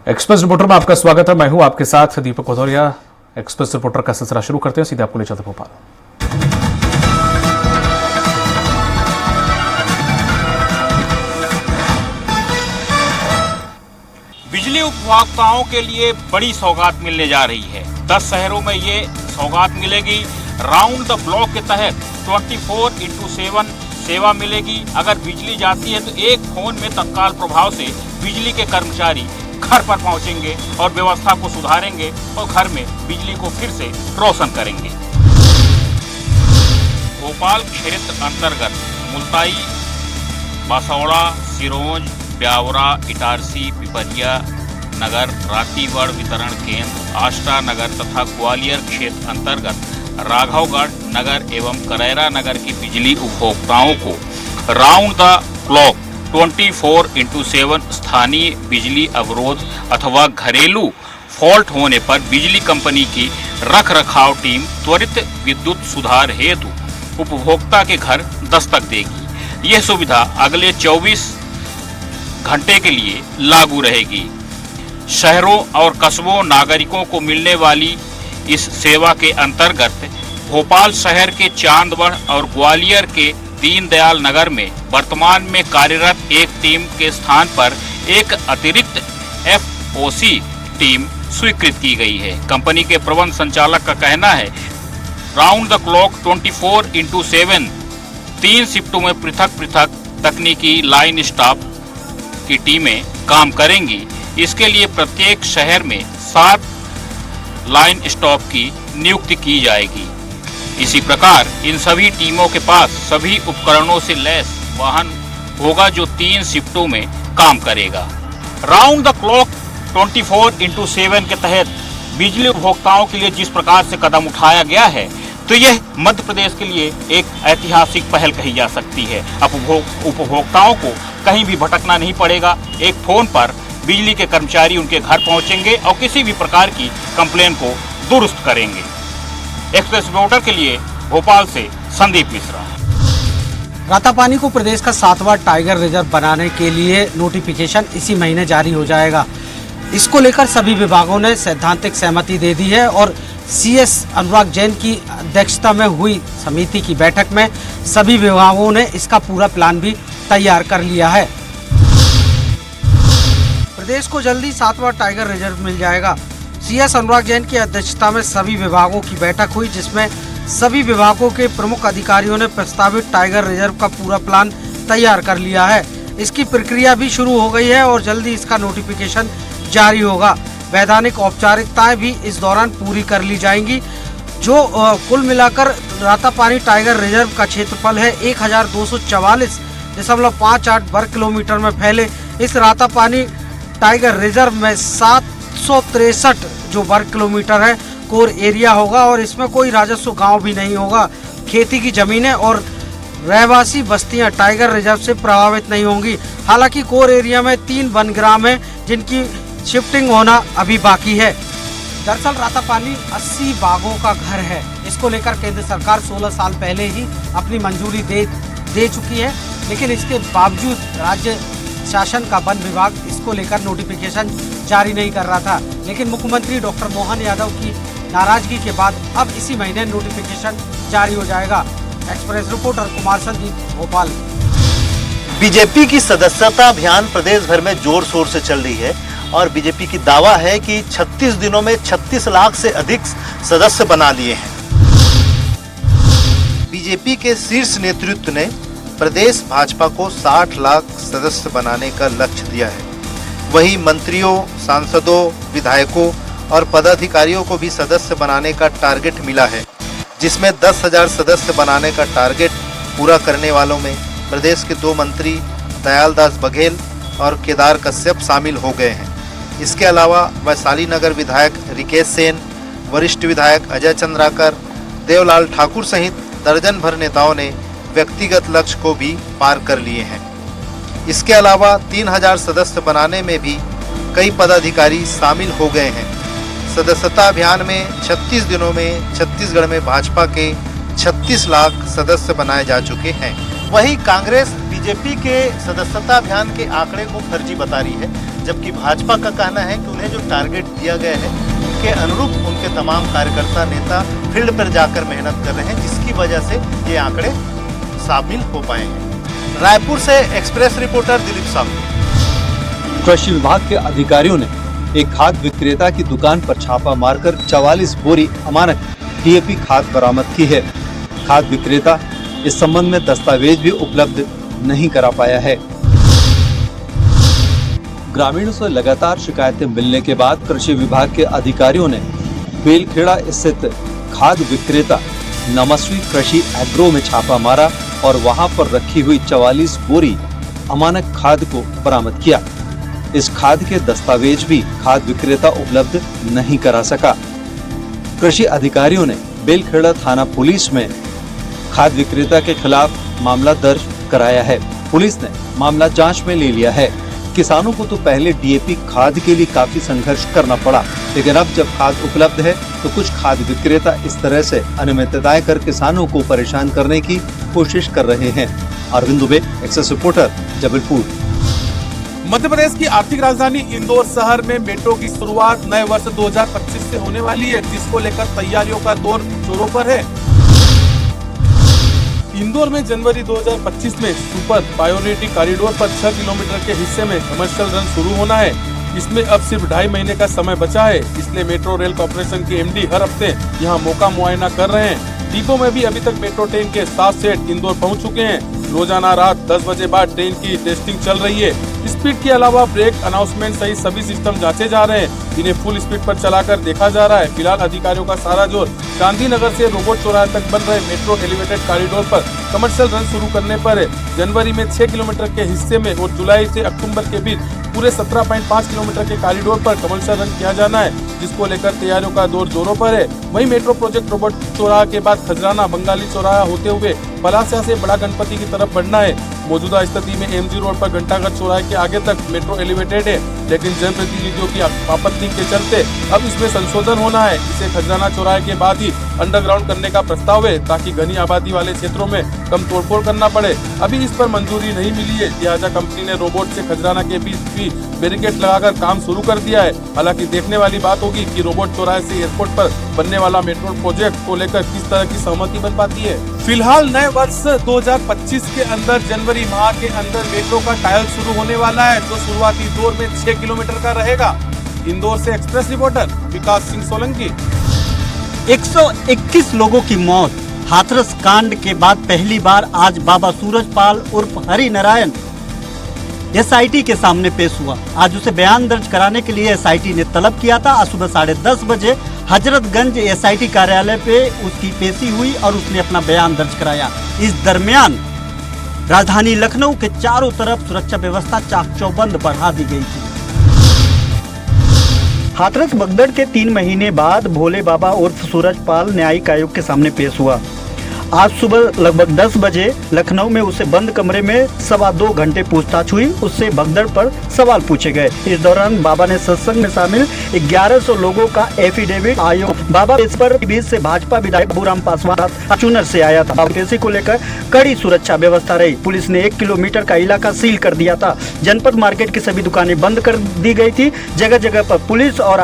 Express reporter में आपका स्वागत है। मैं हूं आपके साथ दीपक भदौरिया। एक्सप्रेस रिपोर्टर का सिलसिला शुरू करते हैं, सीधे आपको ले चलते भोपाल। बिजली उपभोक्ताओं के लिए बड़ी सौगात मिलने जा रही है। 10 शहरों में ये सौगात मिलेगी। राउंड द ब्लॉक के तहत 24x7 सेवा मिलेगी। अगर बिजली जाती है तो एक फोन में तत्काल प्रभाव से बिजली के कर्मचारी घर पर पहुंचेंगे और व्यवस्था को सुधारेंगे और घर में बिजली को फिर से रोशन करेंगे। भोपाल क्षेत्र अंतर्गत मुल्ताई, बासौड़ा, सिरोंज, ब्यावरा, इटारसी, पिपरिया नगर, रातीगढ़ वितरण केंद्र, आष्टा नगर तथा ग्वालियर क्षेत्र अंतर्गत राघवगढ़ नगर एवं करैरा नगर की बिजली उपभोक्ताओं को राउंड द क्लॉक 24x7 स्थानीय बिजली अवरोध अथवा घरेलू फॉल्ट होने पर बिजली कंपनी की रखरखाव टीम त्वरित विद्युत सुधार हेतु उपभोक्ता के घर दस्तक देगी। यह सुविधा अगले 24 घंटे के लिए लागू रहेगी। शहरों और कस्बों नागरिकों को मिलने वाली इस सेवा के अंतर्गत भोपाल शहर के चांदवड़ और ग्वालियर के दीनदयाल नगर में वर्तमान में कार्यरत एक टीम के स्थान पर एक अतिरिक्त FOC टीम स्वीकृत की गई है। कंपनी के प्रबंध संचालक का कहना है, राउंड द क्लॉक 24x7 3 शिफ्टों में पृथक पृथक तकनीकी लाइन स्टाफ की टीमें काम करेंगी। इसके लिए प्रत्येक शहर में 7 लाइन स्टाफ की नियुक्ति की जाएगी। इसी प्रकार इन सभी टीमों के पास सभी उपकरणों से लैस वाहन होगा जो 3 शिफ्टों में काम करेगा। राउंड द क्लॉक 24x7 के तहत बिजली उपभोक्ताओं के लिए जिस प्रकार से कदम उठाया गया है, तो यह मध्य प्रदेश के लिए एक ऐतिहासिक पहल कही जा सकती है। अब उपभोक्ताओं को कहीं भी भटकना नहीं पड़ेगा। एक फोन पर बिजली के कर्मचारी उनके घर पहुंचेंगे और किसी भी प्रकार की कंप्लेन को दुरुस्त करेंगे। एक्सप्रेस रिपोर्टर के लिए भोपाल से संदीप मिश्रा। रातापानी को प्रदेश का 7वां टाइगर रिजर्व बनाने के लिए नोटिफिकेशन इसी महीने जारी हो जाएगा। इसको लेकर सभी विभागों ने सैद्धांतिक सहमति दे दी है और CS अनुराग जैन की अध्यक्षता में हुई समिति की बैठक में सभी विभागों ने इसका पूरा प्लान भी तैयार कर लिया है। प्रदेश को जल्दी 7वां टाइगर रिजर्व मिल जाएगा। CS अनुराग जैन की अध्यक्षता में सभी विभागों की बैठक हुई, जिसमें सभी विभागों के प्रमुख अधिकारियों ने प्रस्तावित टाइगर रिजर्व का पूरा प्लान तैयार कर लिया है। इसकी प्रक्रिया भी शुरू हो गई है और जल्दी इसका नोटिफिकेशन जारी होगा। वैधानिक औपचारिकताएं भी इस दौरान पूरी कर ली जाएंगी। जो कुल मिलाकर रातापानी टाइगर रिजर्व का क्षेत्रफल है 1244.58 वर्ग किलोमीटर में फैले इस रातापानी टाइगर रिजर्व में 763 जो वर्ग किलोमीटर है कोर एरिया होगा और इसमें कोई राजस्व गांव भी नहीं होगा। खेती की जमीनें और रहवासी बस्तियां टाइगर रिजर्व से प्रभावित नहीं होंगी। हालांकि कोर एरिया में 3 वनग्राम है जिनकी शिफ्टिंग होना अभी बाकी है। दरअसल रातापानी 80 बागों का घर है। इसको लेकर केंद्र सरकार 16 साल पहले ही अपनी मंजूरी दे चुकी है, लेकिन इसके बावजूद राज्य शासन का वन विभाग इसको लेकर नोटिफिकेशन जारी नहीं कर रहा था। लेकिन मुख्यमंत्री डॉक्टर मोहन यादव की नाराजगी के बाद अब इसी महीने नोटिफिकेशन जारी हो जाएगा। Express reporter Kumar Sandeep, Bhopal. BJP की सदस्यता अभियान प्रदेश भर में जोर शोर से चल रही है और बीजेपी की दावा है कि 36 दिनों में 36 लाख से अधिक सदस्य बना लिए हैं। बीजेपी के शीर्ष नेतृत्व ने प्रदेश भाजपा को 60 लाख सदस्य बनाने का लक्ष्य दिया है। वहीं मंत्रियों, सांसदों, विधायकों और पदाधिकारियों को भी सदस्य बनाने का टारगेट मिला है, जिसमें 10,000 सदस्य बनाने का टारगेट पूरा करने वालों में प्रदेश के 2 मंत्री दयालदास बघेल और केदार कश्यप शामिल हो गए हैं। इसके अलावा वैशाली नगर विधायक रिकेश सेन, वरिष्ठ विधायक अजय चंद्राकर, देवलाल ठाकुर सहित दर्जन भर नेताओं ने व्यक्तिगत लक्ष्य को भी पार कर लिए हैं। इसके अलावा 3,000 सदस्य बनाने में भी कई पदाधिकारी शामिल हो गए हैं। सदस्यता अभियान में 36 दिनों में छत्तीसगढ़ में भाजपा के 36 लाख सदस्य बनाए जा चुके हैं। वहीं कांग्रेस बीजेपी के सदस्यता अभियान के आंकड़े को फर्जी बता रही है। जबकि भाजपा का कहना है कि उन्हें जो टारगेट दिया गया है उनके अनुरूप उनके तमाम कार्यकर्ता नेता फील्ड पर जाकर मेहनत कर रहे हैं, जिसकी वजह से ये आंकड़े शामिल हो पाए हैं। रायपुर से एक्सप्रेस रिपोर्टर दिलीप साहू। कृषि विभाग के अधिकारियों ने एक खाद विक्रेता की दुकान पर छापा मारकर 44 बोरी अमानक डीएपी खाद बरामद की है। खाद विक्रेता इस संबंध में दस्तावेज भी उपलब्ध नहीं करा पाया है। ग्रामीणों से लगातार शिकायतें मिलने के बाद कृषि विभाग के अधिकारियों ने बेलखेड़ा स्थित खाद विक्रेता नमस्वी कृषि एग्रो में छापा मारा और वहां पर रखी हुई 44 बोरी अमानक खाद को बरामद किया। इस खाद के दस्तावेज भी खाद विक्रेता उपलब्ध नहीं करा सका। कृषि अधिकारियों ने बेलखेड़ा थाना पुलिस में खाद विक्रेता के खिलाफ मामला दर्ज कराया है। पुलिस ने मामला जांच में ले लिया है। किसानों को तो पहले डीएपी खाद के लिए काफी संघर्ष करना पड़ा, लेकिन अब जब खाद उपलब्ध है तो कुछ खाद विक्रेता इस तरह से अनियमितताएं कर किसानों को परेशान करने की कोशिश कर रहे हैं। Arvind Dubey, access reporter, Jabalpur. मध्य प्रदेश की आर्थिक राजधानी इंदौर शहर में मेट्रो की शुरुआत नए वर्ष 2025 से होने वाली है, जिसको लेकर तैयारियों का दौर जोरों पर है। इंदौर में जनवरी 2025 में सुपर प्रायोरिटी कॉरिडोर पर 6 किलोमीटर के हिस्से में कमर्शियल रन शुरू होना है। इसमें अब सिर्फ 2.5 महीने का समय बचा है, इसलिए मेट्रो रेल कॉर्पोरेशन के एमडी हर हफ्ते यहां मौका मुआयना कर रहे हैं। डिपो में भी अभी तक मेट्रो ट्रेन के 7 सेट इंदौर पहुंच चुके हैं। रोजाना रात 10 बजे बाद ट्रेन की टेस्टिंग चल रही है। स्पीड के अलावा ब्रेक अनाउंसमेंट सहित सभी सिस्टम जांचे जा रहे हैं। इन्हें फुल स्पीड पर चलाकर देखा जा रहा है। फिलहाल अधिकारियों का सारा जोर गांधीनगर से रोबोट चौराहे तक बन रहे मेट्रो एलिवेटेड कॉरिडोर पर कमर्शियल रन शुरू करने पर है। जनवरी में 6 किलोमीटर के हिस्से में और जुलाई से अक्टूबर के बीच पूरे 17.5 किलोमीटर के कॉरिडोर पर कमर्शियल रन किया जाना है, जिसको लेकर तैयारियों का दौर जोरों पर है। वहीं मेट्रो प्रोजेक्ट रोबोट चौराहा के बाद खजराना बंगाली चौराहा होते हुए पलासिया से बड़ा गणपति की तरफ बढ़ना है। मौजूदा स्थिति में एमजी रोड पर घंटाघर चौराहे के आगे तक मेट्रो एलिवेटेड है, लेकिन जनप्रतिनिधियों की आपत्ति के चलते अब इसमें संशोधन होना है। इसे खजराना चौराहे के बाद ही अंडरग्राउंड करने का प्रस्ताव है, ताकि घनी आबादी वाले क्षेत्रों में कम तोड़फोड़ करना पड़े। अभी इस पर मंजूरी नहीं मिली है, लिहाजा कंपनी ने रोबोट से खजराना के बीच भी बैरिकेड लगाकर काम शुरू कर दिया है। हालांकि देखने वाली बात होगी कि रोबोट चौराहे से एयरपोर्ट पर बनने वाला मेट्रो प्रोजेक्ट को लेकर किस तरह की सहमति बन पाती है। फिलहाल नए वर्ष 2025 के अंदर जनवरी माह के अंदर मेट्रो का ट्रायल शुरू होने वाला है, जो शुरुआती दौर में 6 किलोमीटर का रहेगा। इंदौर से एक्सप्रेस रिपोर्टर विकास सिंह सोलंकी। 121 लोगों की मौत। हाथरस कांड के बाद पहली बार आज बाबा सूरजपाल उर्फ हरि नारायण एसआईटी के सामने पेश हुआ। आज उसे बयान दर्ज कराने के लिए एसआईटी ने तलब किया था। आज सुबह 10:30 बजे हजरतगंज एसआईटी कार्यालय पे उसकी पेशी हुई और उसने अपना बयान दर्ज कराया। इस दरमियान राजधानी लखनऊ के चारों तरफ सुरक्षा व्यवस्था चाक चौबंद बढ़ा दी गई थी। हाथरस भगदड़ के 3 महीने बाद भोले बाबा उर्फ सूरजपाल न्यायिक आयोग के सामने पेश हुआ। आज सुबह लगभग 10 बजे लखनऊ में उसे बंद कमरे में 2.25 घंटे पूछताछ हुई। उससे भगदड़ पर सवाल पूछे गए। इस दौरान बाबा ने सत्संग में शामिल 1100 लोगों का एफिडेविट आयोग बाबा इस पर बीच से भाजपा विधायक बाबूराम पासवान चुनर से आया था। पेशी को लेकर कड़ी सुरक्षा व्यवस्था रही। पुलिस ने 1 किलोमीटर का इलाका सील कर दिया था। जनपद मार्केट की सभी दुकानें बंद कर दी गई थी। जगह जगह पर पुलिस और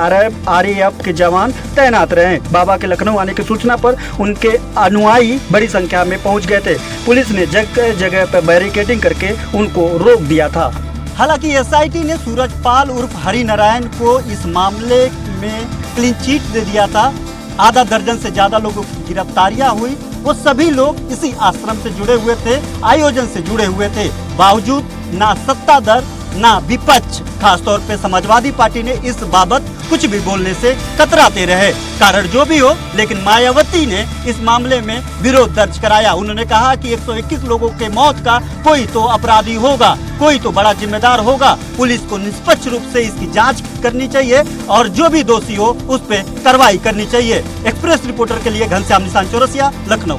आरएएफ के जवान तैनात रहे। बाबा के लखनऊ आने की सूचना पर उनके अनुयायी बड़ी संख्या में पहुंच गए थे। पुलिस ने जगह जगह पर बैरिकेडिंग करके उनको रोक दिया था। हालांकि एसआईटी ने सूरजपाल उर्फ हरि नारायण को इस मामले में क्लीन चिट दे दिया था। आधा दर्जन से ज्यादा लोगों की गिरफ्तारियां हुई। वो सभी लोग इसी आश्रम से जुड़े हुए थे, आयोजन से जुड़े हुए थे। बावजूद ना सत्ताधर ना विपक्ष, खासतौर पे समाजवादी पार्टी ने इस बाबत कुछ भी बोलने से कतराते रहे। कारण जो भी हो, लेकिन मायावती ने इस मामले में विरोध दर्ज कराया। उन्होंने कहा कि 121 लोगों के मौत का कोई तो अपराधी होगा, कोई तो बड़ा जिम्मेदार होगा। पुलिस को निष्पक्ष रूप से इसकी जांच करनी चाहिए और जो भी दोषी हो उस पर कार्रवाई करनी चाहिए। एक्सप्रेस रिपोर्टर के लिए घनश्याम निशान चौरसिया, लखनऊ।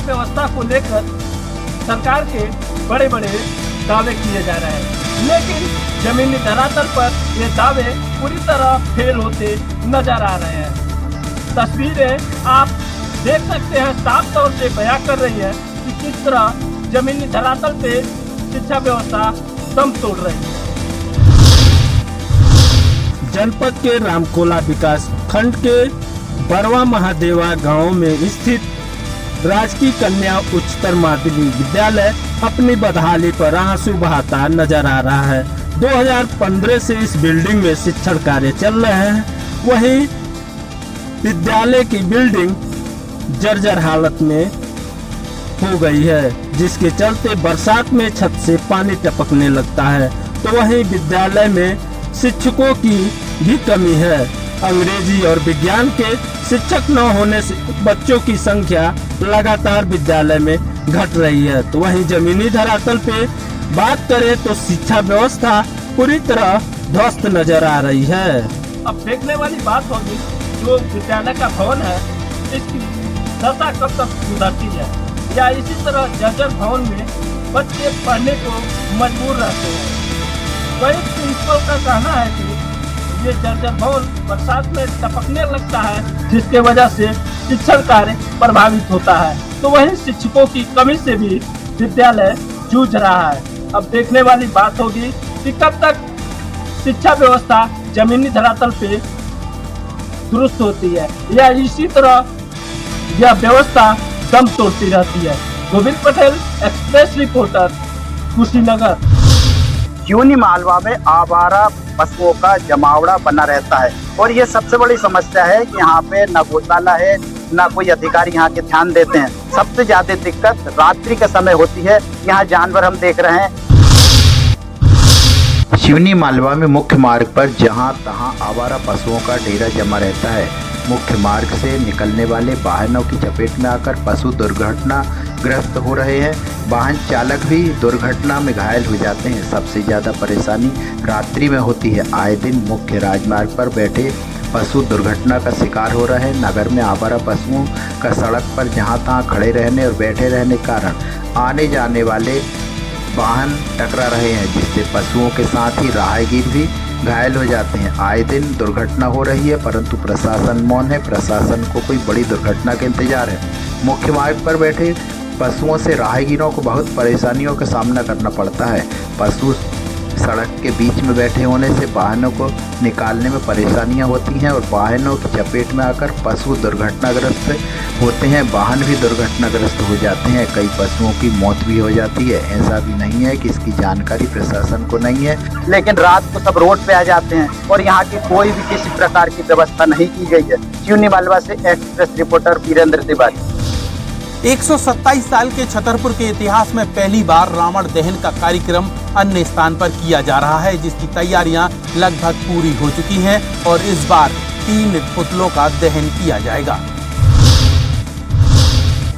व्यवस्था को लेकर सरकार के बड़े बड़े दावे किए जा रहे हैं, लेकिन जमीनी धरातल पर ये दावे पूरी तरह फेल होते नजर आ रहे हैं। तस्वीरें आप देख सकते हैं, साफ तौर से बयां कर रही है कि किस तरह जमीनी धरातल पे शिक्षा व्यवस्था दम तोड़ रही है। जनपद के रामकोला विकास खंड के बरवा महादेवा गांव में स्थित राजकीय कन्या उच्चतर माध्यमिक विद्यालय अपनी बदहाली पर आंसू बहाता नजर आ रहा है। 2015 से इस बिल्डिंग में शिक्षण कार्य चल रहे हैं। वहीं विद्यालय की बिल्डिंग जर्जर हालत में हो गई है, जिसके चलते बरसात में छत से पानी टपकने लगता है। तो वहीं विद्यालय में शिक्षकों की भी कमी है। अंग्रेजी और विज्ञान के शिक्षक न होने से बच्चों की संख्या लगातार विद्यालय में घट रही है। तो वहीं जमीनी धरातल पे बात करें तो शिक्षा व्यवस्था पूरी तरह ध्वस्त नजर आ रही है। अब देखने वाली बात होगी, जो विद्यालय का भवन है इसकी दशा कब तक सुधरती है, या इसी तरह जर्जर भवन में बच्चे पढ़ने को मजबूर रहते हैं। वही प्रिंसिपल का कहना है कि ये जर्जर भवन बरसात में टपकने लगता है, जिसके वजह से शिक्षण कार्य प्रभावित होता है। तो वहीं शिक्षकों की कमी से भी विद्यालय जूझ रहा है। अब देखने वाली बात होगी कि कब तक शिक्षा व्यवस्था जमीनी धरातल पे दुरुस्त होती है, या इसी तरह यह व्यवस्था दम तोड़ती रहती है। Govind Patel, express reporter, Kushinagar. यूनी मालवा में आवारा पशुओं का जमावड़ा बना रहता है और ये सबसे बड़ी समस्या है कि यहाँ पे न गौशाला है, न कोई अधिकारी यहाँ के ध्यान देते हैं। सबसे ज्यादा दिक्कत रात्रि के समय होती है। यहाँ जानवर हम देख रहे हैं। शिवनी मालवा में मुख्य मार्ग पर जहां तहां आवारा पशुओं का डेरा जमा रहता है। मुख्य मार्ग से निकलने वाले वाहनों की चपेट में आकर पशु दुर्घटनाग्रस्त हो रहे हैं। वाहन चालक भी दुर्घटना में घायल हो जाते हैं। सबसे ज़्यादा परेशानी रात्रि में होती है। आए दिन मुख्य राजमार्ग पर बैठे पशु दुर्घटना का शिकार हो रहे हैं। नगर में आवारा पशुओं का सड़क पर जहां तहां खड़े रहने और बैठे रहने के कारण आने जाने वाले वाहन टकरा रहे हैं, जिससे पशुओं के साथ ही राहगीर भी घायल हो जाते हैं। आए दिन दुर्घटना हो रही है, परंतु प्रशासन मौन है। प्रशासन को कोई बड़ी दुर्घटना का इंतजार है। मुख्य मार्ग पर बैठे पशुओं से राहगीरों को बहुत परेशानियों का सामना करना पड़ता है। पशु सड़क के बीच में बैठे होने से वाहनों को निकालने में परेशानियां होती हैं और वाहनों की चपेट में आकर पशु दुर्घटनाग्रस्त होते हैं। वाहन भी दुर्घटनाग्रस्त हो जाते हैं। कई पशुओं की मौत भी हो जाती है। ऐसा भी नहीं है कि इसकी जानकारी प्रशासन को नहीं है, लेकिन रात को सब रोड पे आ जाते हैं और यहाँ की कोई भी किसी प्रकार की व्यवस्था नहीं की गई है। यूनी मालवा से एक्सप्रेस रिपोर्टर वीरेंद्र तिवारी। 127 साल के छतरपुर के इतिहास में पहली बार रावण दहन का कार्यक्रम अन्य स्थान पर किया जा रहा है, जिसकी तैयारियां लगभग पूरी हो चुकी हैं और इस बार 3 पुतलों का दहन किया जाएगा।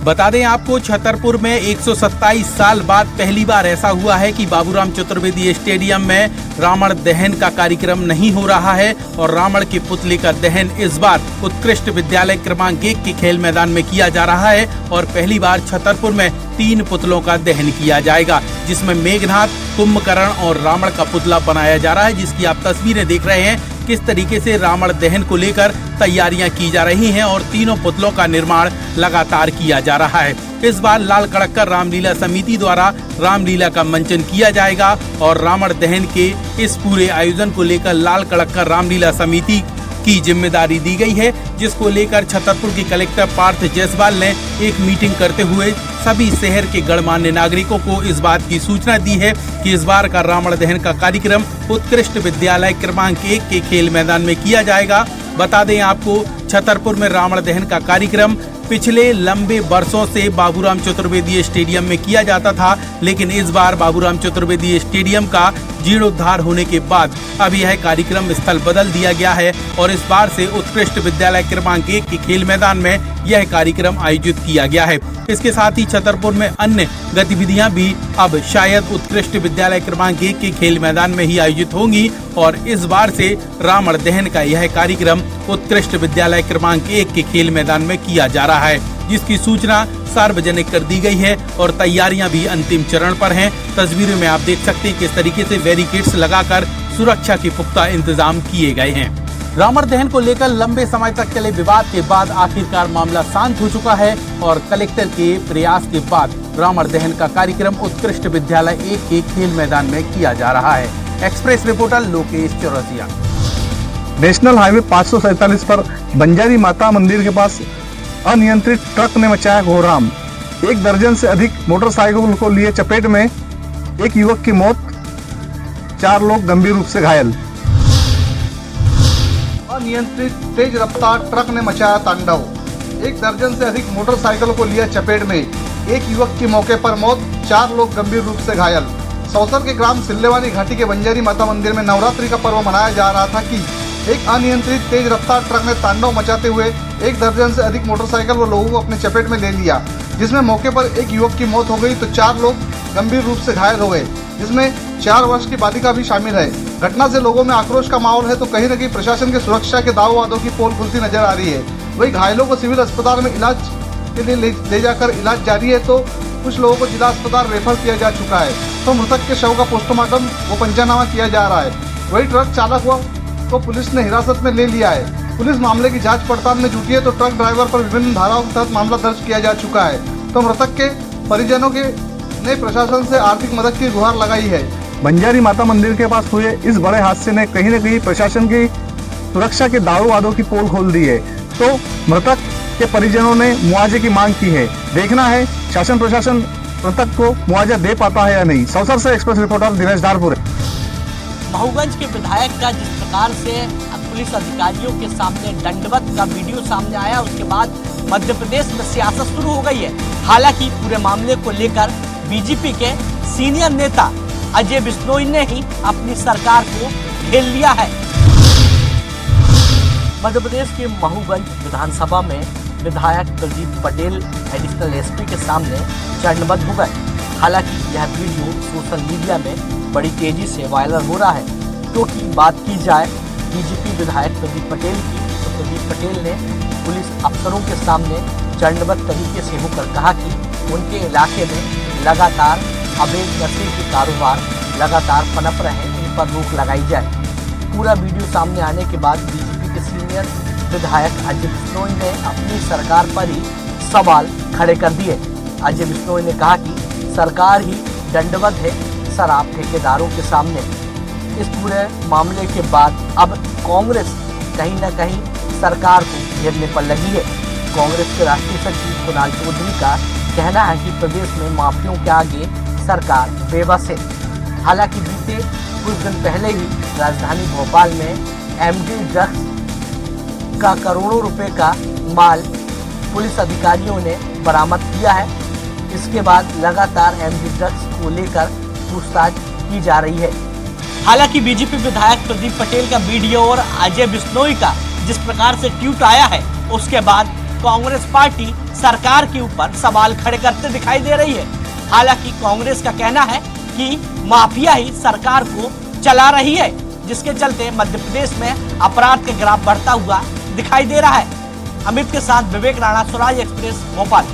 बता दें आपको, छतरपुर में 127 साल बाद पहली बार ऐसा हुआ है कि बाबूराम चतुर्वेदी स्टेडियम में रावण दहन का कार्यक्रम नहीं हो रहा है और रावण के पुतले का दहन इस बार उत्कृष्ट विद्यालय क्रमांक 1 के खेल मैदान में किया जा रहा है और पहली बार छतरपुर में 3 पुतलों का दहन किया जाएगा, जिसमें मेघनाथ, कुंभकर्ण और रावण का पुतला बनाया जा रहा है, जिसकी आप तस्वीरें देख रहे हैं। किस तरीके से रावण दहन को लेकर तैयारियां की जा रही हैं और तीनों पुतलों का निर्माण लगातार किया जा रहा है। इस बार लाल कड़क्कर रामलीला समिति द्वारा रामलीला का मंचन किया जाएगा और रावण दहन के इस पूरे आयोजन को लेकर लाल कड़क्कर रामलीला समिति की जिम्मेदारी दी गई है, जिसको लेकर छतरपुर के कलेक्टर पार्थ जायसवाल ने एक मीटिंग करते हुए सभी शहर के गणमान्य नागरिकों को इस बात की सूचना दी है कि इस बार का रावण दहन का कार्यक्रम उत्कृष्ट विद्यालय क्रमांक 1 के खेल मैदान में किया जाएगा। बता दें आपको, छतरपुर में रावण दहन का कार्यक्रम पिछले लंबे वर्षों से बाबूराम चतुर्वेदी स्टेडियम में किया जाता था, लेकिन इस बार बाबूराम चतुर्वेदी स्टेडियम का जीर्णोद्धार होने के बाद अब यह कार्यक्रम स्थल बदल दिया गया है और इस बार से उत्कृष्ट विद्यालय क्रमांक 1 के खेल मैदान में यह कार्यक्रम आयोजित किया गया है। इसके साथ ही छतरपुर में अन्य गतिविधियां भी अब शायद उत्कृष्ट विद्यालय क्रमांक 1 के खेल मैदान में ही आयोजित होंगी और इस बार से रावण दहन का यह कार्यक्रम उत्कृष्ट विद्यालय क्रमांक 1 के खेल मैदान में किया जा रहा है, जिसकी सूचना सार्वजनिक कर दी गई है और तैयारियां भी अंतिम चरण पर हैं। तस्वीरों में आप देख सकते हैं किस तरीके से बैरिकेड्स लगाकर सुरक्षा के पुख्ता इंतजाम किए गए हैं। रावण दहन को लेकर लंबे समय तक चले विवाद के बाद आखिरकार मामला शांत हो चुका है और कलेक्टर के प्रयास के बाद रावण दहन का कार्यक्रम उत्कृष्ट विद्यालय 1 के खेल मैदान में किया जा रहा है। Express reporter Lokesh Chaurasia. National highway 547 पर बंजारी माता मंदिर के पास अनियंत्रित ट्रक ने मचाया कोहराम। 1 दर्जन से अधिक मोटरसाइकिल को लिए चपेट में, 1 युवक की मौत, 4 लोग गंभीर रूप से घायल। अनियंत्रित तेज रफ्तार ट्रक ने मचाया तांडव। 1 दर्जन से अधिक मोटरसाइकिल को लिया चपेट में, 1 युवक की मौके पर मौत, 4 लोग गंभीर रूप से घायल। सौसर के ग्राम सिल्लेवानी घाटी के बंजारी माता मंदिर में नवरात्रि का पर्व मनाया जा रहा था कि एक अनियंत्रित तेज रफ्तार ट्रक ने तांडव मचाते हुए 1 दर्जन से अधिक मोटरसाइकिल व लोगों को अपने चपेट में ले लिया, जिसमें मौके पर 1 युवक की मौत हो गई तो 4 लोग गंभीर रूप से घायल हो गए, जिसमें 4 वर्ष की बालिका भी शामिल है। घटना से लोगों में आक्रोश का माहौल है तो कहीं न कहीं प्रशासन के सुरक्षा के दावों वादों की पोल खुलती नजर आ रही है। वही घायलों को सिविल अस्पताल में इलाज के लिए ले जाकर इलाज जारी है तो कुछ लोगों को जिला अस्पताल रेफर किया जा चुका है, तो मृतक के शव का पोस्टमार्टम व पंचनामा किया जा रहा है। वही ट्रक चालक को पुलिस ने हिरासत में ले लिया है। पुलिस मामले की जांच पड़ताल में जुटी है तो ट्रक ड्राइवर पर विभिन्न धाराओं के तहत मामला दर्ज किया जा चुका है, तो मृतक के परिजनों ने प्रशासन से आर्थिक मदद की गुहार लगाई है। बंजारी माता मंदिर के पास हुए इस बड़े हादसे ने कहीं न कहीं प्रशासन की सुरक्षा के दावों वादों की पोल खोल दी है, तो मृतक के परिजनों ने मुआवजे की मांग की है। देखना है शासन प्रशासन मृतक को मुआवजा दे पाता है या नहीं। सौसर से एक्सप्रेस रिपोर्टर दिनेश धारपुर। महूगंज के विधायक का जिस प्रकार से पुलिस अधिकारियों के सामने दंडवत का वीडियो सामने आया, उसके बाद मध्य प्रदेश में सियासत शुरू हो गई है। हालांकि पूरे मामले को लेकर बीजेपी के सीनियर नेता अजय बिश्नोई ने ही अपनी सरकार को घेर लिया है। मध्य प्रदेश के महूगंज विधानसभा में विधायक प्रदीप पटेल एडिशनल एसपी के सामने चरणबद्ध हो गए। हालांकि यह वीडियो सोशल मीडिया में बड़ी तेजी से वायरल हो रहा है, क्योंकि बात की जाए बीजेपी विधायक प्रदीप पटेल की, तो प्रदीप पटेल ने पुलिस अफसरों के सामने चरणबद्ध तरीके से होकर कहा कि उनके इलाके में लगातार अवैध नशे के कारोबार लगातार पनप रहे हैं, इन पर रोक लगाई जाए। पूरा वीडियो सामने आने के बाद बीजेपी के सीनियर विधायक अजय बिश्नोई ने अपनी सरकार पर ही सवाल खड़े कर दिए। अजय बिश्नोई ने कहा कि सरकार ही दंडवत है शराब ठेकेदारों के सामने। इस पूरे मामले के बाद अब कांग्रेस कहीं न कहीं सरकार को घेरने पर लगी है। कांग्रेस के राष्ट्रीय सचिव कुणाल चौधरी का कहना है कि प्रदेश में माफियों के आगे सरकार बेबस है। हालांकि बीते कुछ दिन पहले ही राजधानी भोपाल में एमडी ड्रग्स का करोड़ों रुपए का माल पुलिस अधिकारियों ने बरामद किया है। इसके बाद लगातार एमडी ड्रग्स को लेकर पूछताछ की जा रही है। हालांकि बीजेपी विधायक प्रदीप पटेल का वीडियो और अजय बिश्नोई का जिस प्रकार से ट्वीट आया है, उसके बाद कांग्रेस पार्टी सरकार के ऊपर सवाल खड़े करते दिखाई दे रही है। हालांकि कांग्रेस का कहना है कि माफिया ही सरकार को चला रही है, जिसके चलते मध्य प्रदेश में अपराध का ग्राफ बढ़ता हुआ दिखाई दे रहा है। अमित के साथ विवेक राणा, स्वराज एक्सप्रेस, भोपाल।